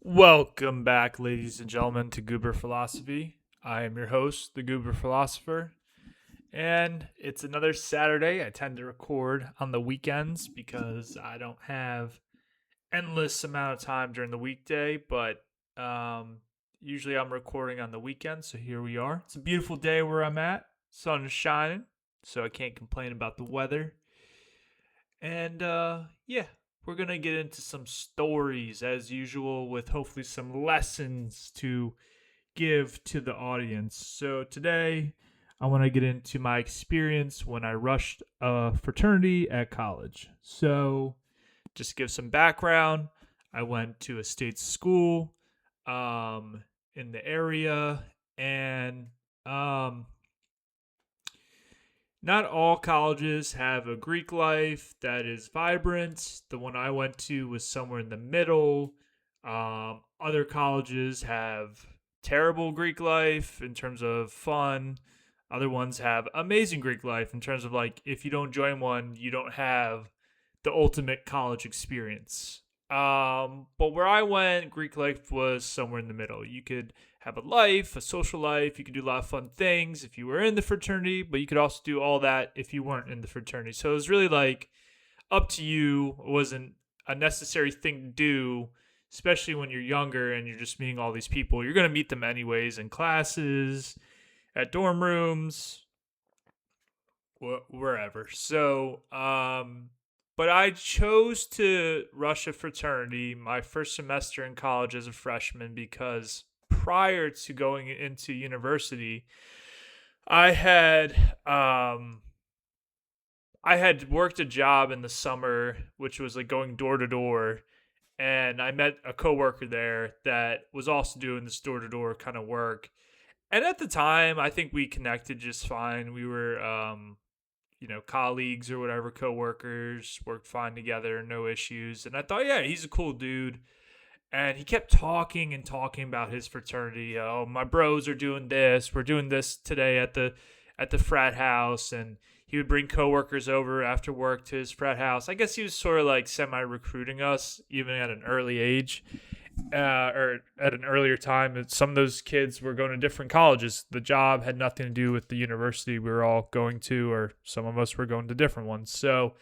Welcome back, ladies and gentlemen, to Goober Philosophy. I am your host, the Goober Philosopher, and it's another Saturday. I tend to record on the weekends because I don't have endless amount of time during the weekday, but usually I'm recording on the weekend, so here we are. It's a beautiful day where I'm at. Sun is shining, so I can't complain about the weather. And yeah, we're going to get into some stories as usual with hopefully some lessons to give to the audience. So today, I want to get into my experience when I rushed a fraternity at college. So, just to give some background, I went to a state school in the area, and not all colleges have a Greek life that is vibrant. The one I went to was somewhere in the middle. Other colleges have terrible Greek life in terms of fun. Other ones have amazing Greek life in terms of like if you don't join one, you don't have the ultimate college experience. But where I went, Greek life was somewhere in the middle. You could have a life, a social life. You could do a lot of fun things if you were in the fraternity, but you could also do all that if you weren't in the fraternity. So it was really like up to you. It wasn't a necessary thing to do, especially when you're younger and you're just meeting all these people. You're going to meet them anyways in classes, at dorm rooms, wherever. So, but I chose to rush a fraternity my first semester in college as a freshman because prior to going into university, I had I had worked a job in the summer, which was like going door to door, and I met a coworker there that was also doing this door to door kind of work. And at the time, I think we connected just fine. We were colleagues or whatever, coworkers, worked fine together, no issues. And I thought, yeah, he's a cool dude. And he kept talking and talking about his fraternity. Oh, my bros are doing this. We're doing this today at the frat house. And he would bring coworkers over after work to his frat house. I guess he was sort of like semi-recruiting us, even at an early age. Or at an earlier time. Some of those kids were going to different colleges. The job had nothing to do with the university we were all going to, or some of us were going to different ones. So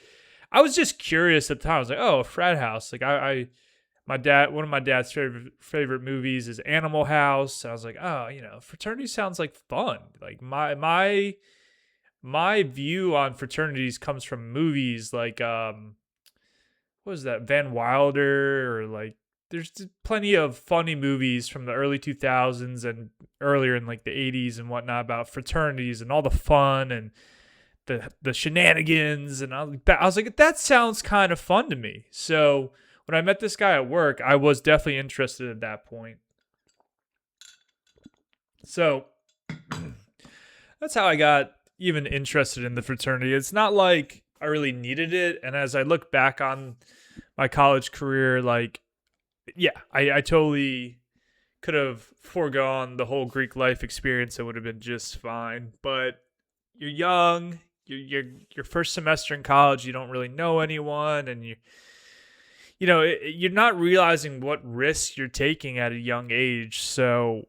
I was just curious at the time. I was like, oh, a frat house. Like my dad, one of my dad's favorite movies is Animal House. And I was like, oh, fraternity sounds like fun. Like my view on fraternities comes from movies like what was that, Van Wilder, or like there's plenty of funny movies from the early 2000s and earlier in like the 80s and whatnot about fraternities and all the fun and the shenanigans. And I was like, that sounds kind of fun to me. So when I met this guy at work, I was definitely interested at that point. So that's how I got even interested in the fraternity. It's not like I really needed it. And as I look back on my college career, like, yeah, I totally could have foregone the whole Greek life experience. It would have been just fine. But you're young, you're your first semester in college, you don't really know anyone, and you're not realizing what risks you're taking at a young age. So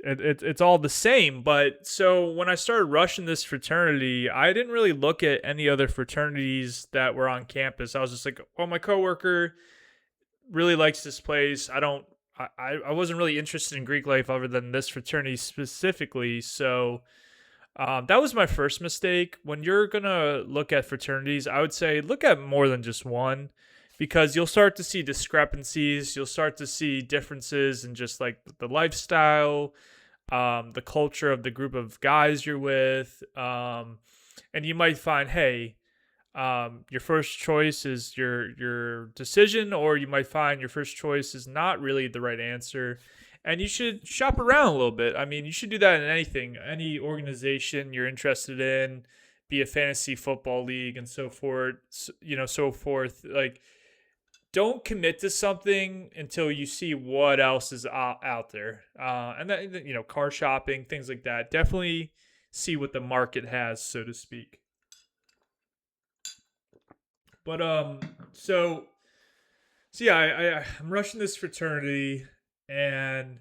it's all the same. But so when I started rushing this fraternity, I didn't really look at any other fraternities that were on campus. I was just like, oh, my coworker really likes this place. I wasn't really interested in Greek life other than this fraternity specifically. So that was my first mistake. When you're going to look at fraternities, I would say look at more than just one, because you'll start to see discrepancies. You'll start to see differences in just like the lifestyle, the culture of the group of guys you're with. And you might find, hey, your first choice is your decision, or you might find your first choice is not really the right answer, and you should shop around a little bit. I mean, you should do that in anything, any organization you're interested in, be a fantasy football league and so forth. So forth. Like, don't commit to something until you see what else is out there, and that car shopping, things like that. Definitely see what the market has, so to speak. But so So yeah, I'm rushing this fraternity, and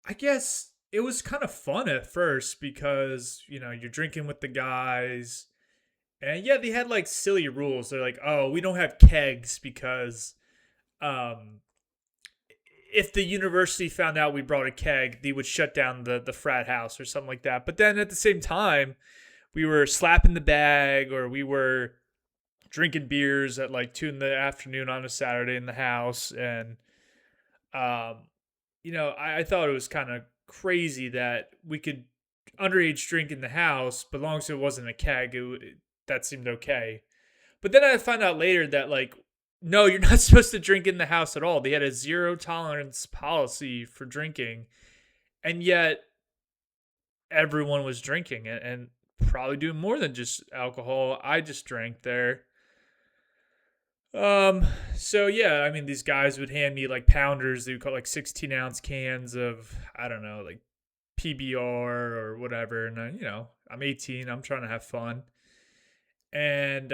I guess it was kind of fun at first because you're drinking with the guys, and yeah, they had like silly rules. They're like, oh, we don't have kegs because um, if the university found out we brought a keg, they would shut down the frat house or something like that. But then at the same time, we were slapping the bag, or we were drinking beers at like 2 in the afternoon on a Saturday in the house. And um, I thought it was kind of crazy that we could underage drink in the house, but long as it wasn't a keg, that seemed okay. But then I found out later that, like, no, you're not supposed to drink in the house at all. They had a zero tolerance policy for drinking, and yet everyone was drinking and probably doing more than just alcohol. I just drank there. Um, so yeah, I mean, these guys would hand me like pounders. They would call like 16-ounce cans of, I don't know, like PBR or whatever. And I'm 18. I'm trying to have fun, and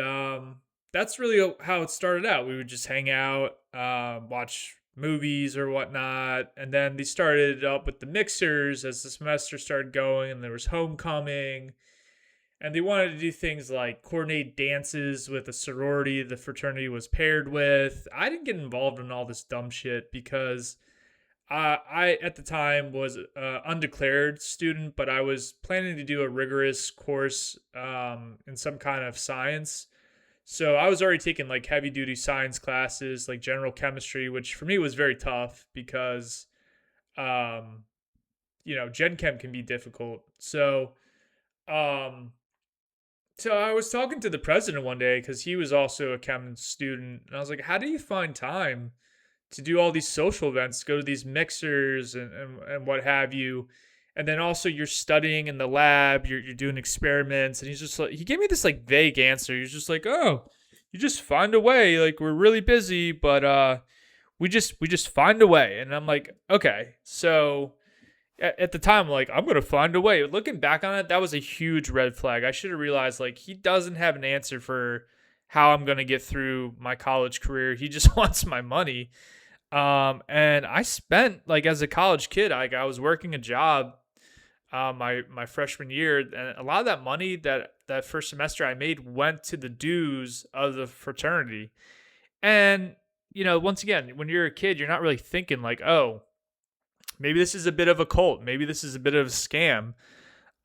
that's really how it started out. We would just hang out, watch movies or whatnot, and then they started up with the mixers as the semester started going, and there was homecoming, and they wanted to do things like coordinate dances with a sorority the fraternity was paired with. I didn't get involved in all this dumb shit because I at the time was an undeclared student, but I was planning to do a rigorous course in some kind of science. So I was already taking like heavy duty science classes, like general chemistry, which for me was very tough because, um, Gen Chem can be difficult. Um, so I was talking to the president one day because he was also a chem student, and I was like, "How do you find time to do all these social events, go to these mixers and what have you?" And then also you're studying in the lab, you're doing experiments, and he's just like, he gave me this like vague answer. He's just like, "Oh, you just find a way. Like, we're really busy, but we just find a way." And I'm like, okay, so at the time, like, I'm gonna find a way. Looking back on it, that was a huge red flag. I should have realized, like, he doesn't have an answer for how I'm gonna get through my college career. He just wants my money. And I spent, like, as a college kid, like, I was working a job my freshman year, and a lot of that money that first semester I made went to the dues of the fraternity. And once again, when you're a kid, you're not really thinking like, oh, maybe this is a bit of a cult, maybe this is a bit of a scam.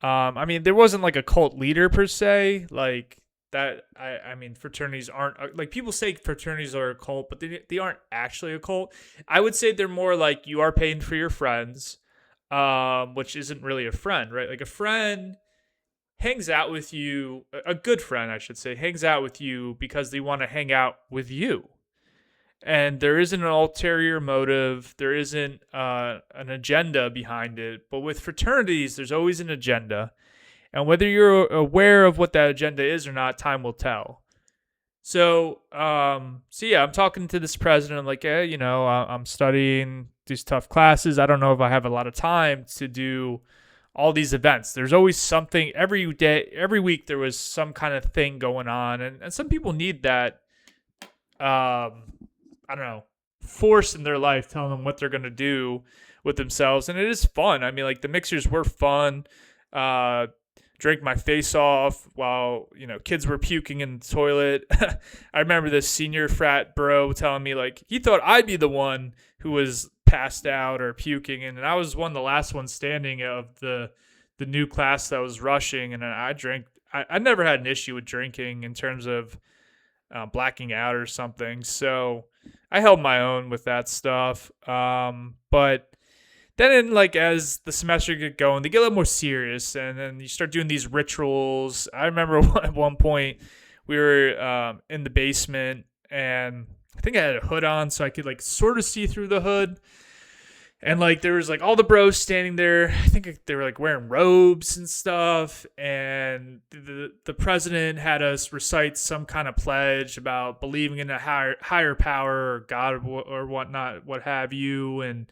I mean, there wasn't like a cult leader per se, like that. I mean, fraternities aren't like, people say fraternities are a cult, but they aren't actually a cult. I would say they're more like, you are paying for your friends, which isn't really a friend, right? Like, a friend hangs out with you, a good friend, I should say, hangs out with you because they want to hang out with you. And there isn't an ulterior motive. There isn't an agenda behind it. But with fraternities, there's always an agenda. And whether you're aware of what that agenda is or not, time will tell. So yeah, I'm talking to this president. I'm like, yeah, I'm studying these tough classes. I don't know if I have a lot of time to do all these events. There's always something every day, every week. There was some kind of thing going on, and some people need that. I don't know, force in their life telling them what they're gonna do with themselves, and it is fun. I mean, like, the mixers were fun. Drank my face off while kids were puking in the toilet. I remember this senior frat bro telling me, like, he thought I'd be the one who was passed out or puking, and I was one of the last ones standing of the new class that was rushing. And I drank. I never had an issue with drinking in terms of blacking out or something, so I held my own with that stuff. But then, like, as the semester get going, they get a little more serious, and then you start doing these rituals. I remember at one point we were in the basement, and I think I had a hood on, so I could like sort of see through the hood. And like, there was like all the bros standing there. I think they were like wearing robes and stuff. And the president had us recite some kind of pledge about believing in a higher power or God or whatnot, what have you. And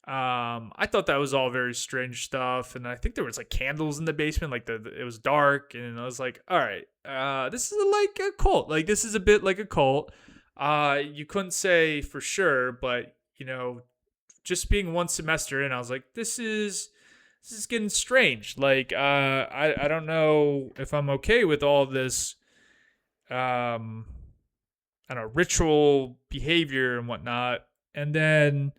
I thought that was all very strange stuff. And I think there was like candles in the basement, like it was dark. And I was like, all right, this is like a cult. Like, this is a bit like a cult. You couldn't say for sure, but just being one semester in, I was like, this is getting strange. Like, I don't know if I'm okay with all this, um, I don't know, ritual behavior and whatnot. And then,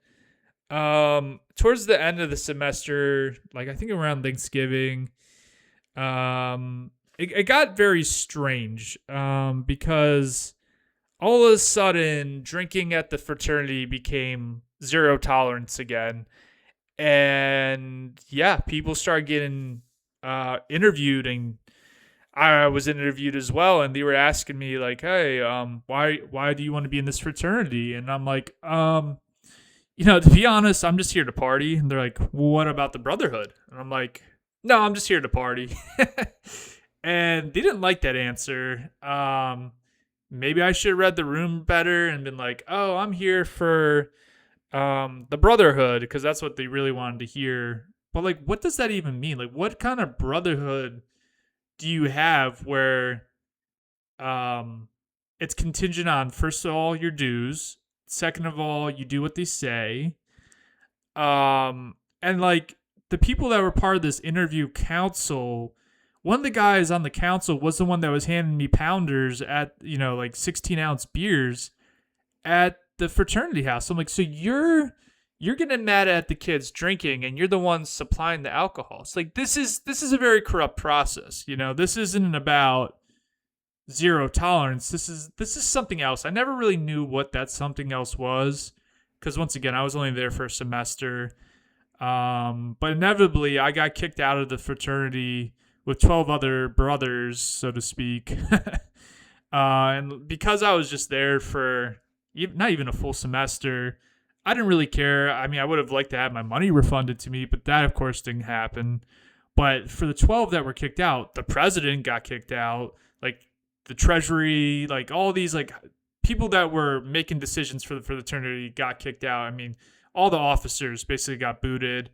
towards the end of the semester, like I think around Thanksgiving, it got very strange, because all of a sudden drinking at the fraternity became zero tolerance again. And yeah, people started getting interviewed, and I was interviewed as well, and they were asking me like, hey, why do you want to be in this fraternity? And I'm like, to be honest, I'm just here to party. And they're like, well, what about the brotherhood? And I'm like, no, I'm just here to party. And they didn't like that answer. Maybe I should have read the room better and been like, oh, I'm here for the brotherhood, because that's what they really wanted to hear. But like, what does that even mean? Like, what kind of brotherhood do you have where it's contingent on, first of all, your dues, second of all, you do what they say, and like the people that were part of this interview council, one of the guys on the council was the one that was handing me pounders at, like 16-ounce beers at the fraternity house. I'm like, so you're getting mad at the kids drinking, and you're the ones supplying the alcohol. It's like, this is a very corrupt process. This isn't about zero tolerance. This is something else. I never really knew what that something else was, because once again, I was only there for a semester. But inevitably, I got kicked out of the fraternity with 12 other brothers, so to speak. And because I was just there for not even a full semester, I didn't really care. I mean, I would have liked to have my money refunded to me, but that, of course, didn't happen. But for the 12 that were kicked out, the president got kicked out, like the treasury, like all these like people that were making decisions for the fraternity got kicked out. I mean, all the officers basically got booted,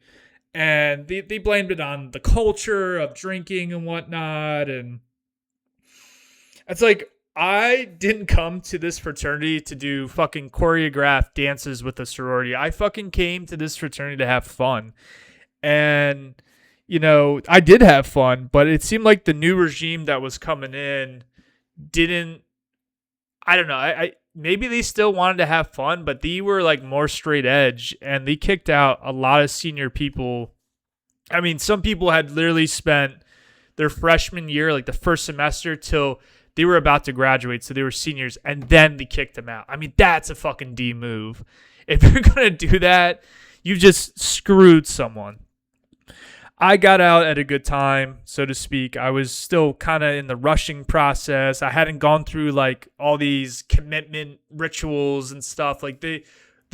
and they blamed it on the culture of drinking and whatnot. And it's like, I didn't come to this fraternity to do fucking choreographed dances with the sorority. I fucking came to this fraternity to have fun. And, I did have fun, but it seemed like the new regime that was coming in didn't, I don't know. I maybe they still wanted to have fun, but they were like more straight edge, and they kicked out a lot of senior people. I mean, some people had literally spent their freshman year, like the first semester, till they were about to graduate, so they were seniors, and then they kicked them out. I mean, that's a fucking D move. If you're going to do that, you just screwed someone. I got out at a good time, so to speak. I was still kind of in the rushing process. I hadn't gone through like all these commitment rituals and stuff. Like they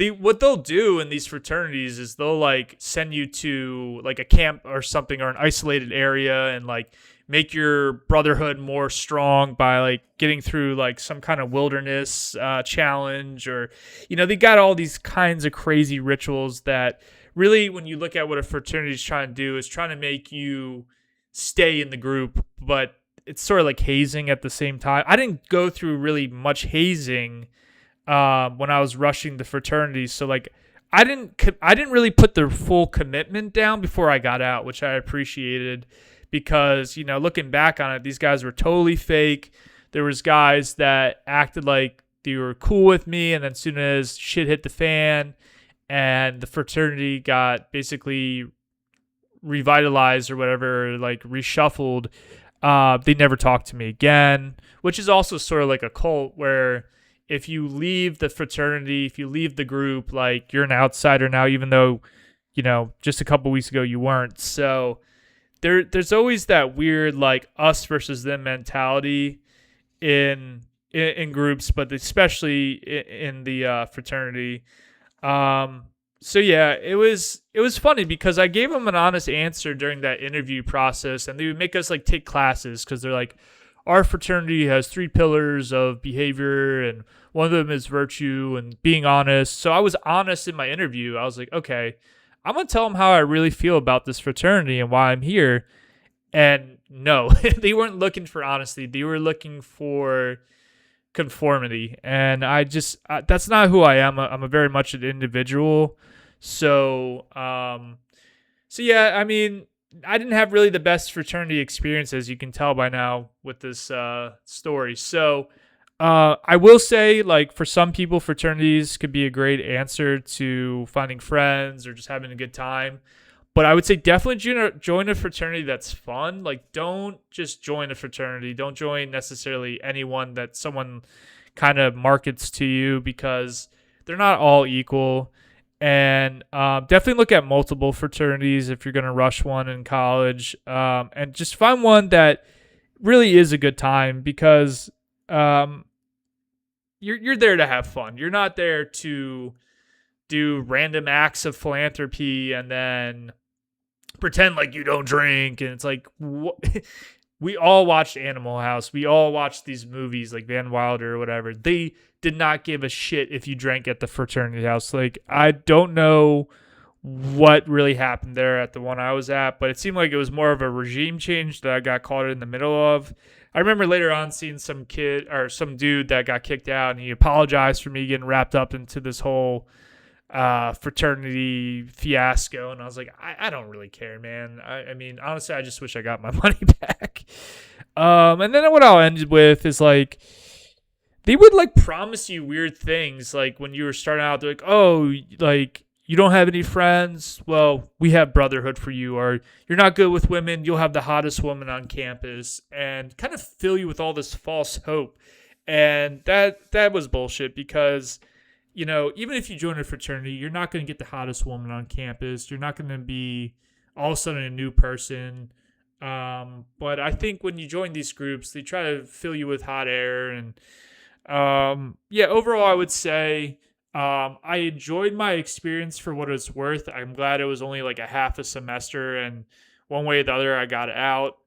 what they'll do in these fraternities is they'll like send you to like a camp or something, or an isolated area, and like make your brotherhood more strong by like getting through like some kind of wilderness challenge, or they got all these kinds of crazy rituals that really, when you look at what a fraternity is trying to do, is trying to make you stay in the group, but it's sort of like hazing at the same time. I didn't go through really much hazing when I was rushing the fraternity, so like I didn't really put the full commitment down before I got out, which I appreciated, because looking back on it, these guys were totally fake. There was guys that acted like they were cool with me, and then as soon as shit hit the fan and the fraternity got basically revitalized or whatever, like reshuffled, they never talked to me again, which is also sort of like a cult, where if you leave the fraternity, if you leave the group, like you're an outsider now, even though, just a couple weeks ago you weren't. So there's always that weird like us versus them mentality in groups, but especially in the fraternity. So yeah, it was funny because I gave them an honest answer during that interview process, and they would make us like take classes, because they're like, our fraternity has 3 pillars of behavior, and one of them is virtue and being honest. So I was honest in my interview. I was like, okay, I'm going to tell them how I really feel about this fraternity and why I'm here. And no, they weren't looking for honesty. They were looking for conformity, and that's not who I am. I'm a very much an individual. So so yeah, I mean, I didn't have really the best fraternity experience, as you can tell by now with this story. So I will say, like, for some people, fraternities could be a great answer to finding friends or just having a good time. But I would say definitely join a fraternity that's fun. Like, don't just join a fraternity. Don't join necessarily anyone that someone kind of markets to you, because they're not all equal. And definitely look at multiple fraternities if you're going to rush one in college. And just find one that really is a good time, because um, you're there to have fun. You're not there to do random acts of philanthropy and then pretend like you don't drink. And it's like, we all watched Animal House. We all watched these movies like Van Wilder or whatever. They did not give a shit if you drank at the fraternity house. Like, I don't know what really happened there at the one I was at, but it seemed like it was more of a regime change that I got caught in the middle of. I remember later on seeing some kid or some dude that got kicked out, and he apologized for me getting wrapped up into this whole fraternity fiasco. And I was like, I don't really care, man. I mean, honestly, I just wish I got my money back. And then what I'll end with is, like, they would, like, promise you weird things. Like, when you were starting out, they're like, oh, like, you don't have any friends? Well, we have brotherhood for you. Or you're not good with women, you'll have the hottest woman on campus, and kind of fill you with all this false hope. And that was bullshit, because, you know, even if you join a fraternity, you're not going to get the hottest woman on campus. You're not going to be all of a sudden a new person. But I think when you join these groups, they try to fill you with hot air. And yeah, overall, I would say I enjoyed my experience for what it's worth. I'm glad it was only like a half a semester, and one way or the other, I got out.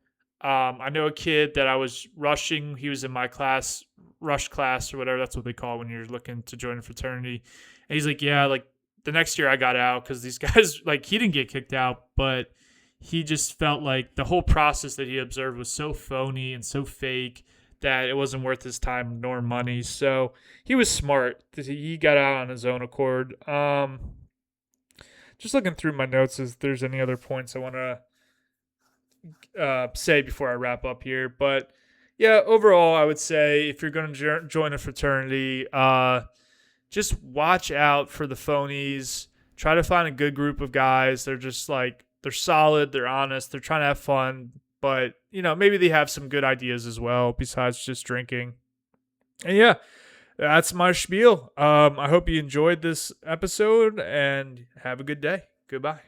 I know a kid that I was rushing. He was in my class, rush class or whatever. That's what they call it when you're looking to join a fraternity. And he's like, yeah, like, the next year I got out because these guys, like, he didn't get kicked out, but he just felt like the whole process that he observed was so phony and so fake that it wasn't worth his time nor money. So he was smart. He got out on his own accord. Just looking through my notes if there's any other points I want to say before I wrap up here. But yeah, overall, I would say if you're going to join a fraternity, just watch out for the phonies. Try to find a good group of guys. They're just like, they're solid, they're honest, they're trying to have fun, but, you know, maybe they have some good ideas as well besides just drinking. And yeah, that's my spiel. I hope you enjoyed this episode, and have a good day. Goodbye.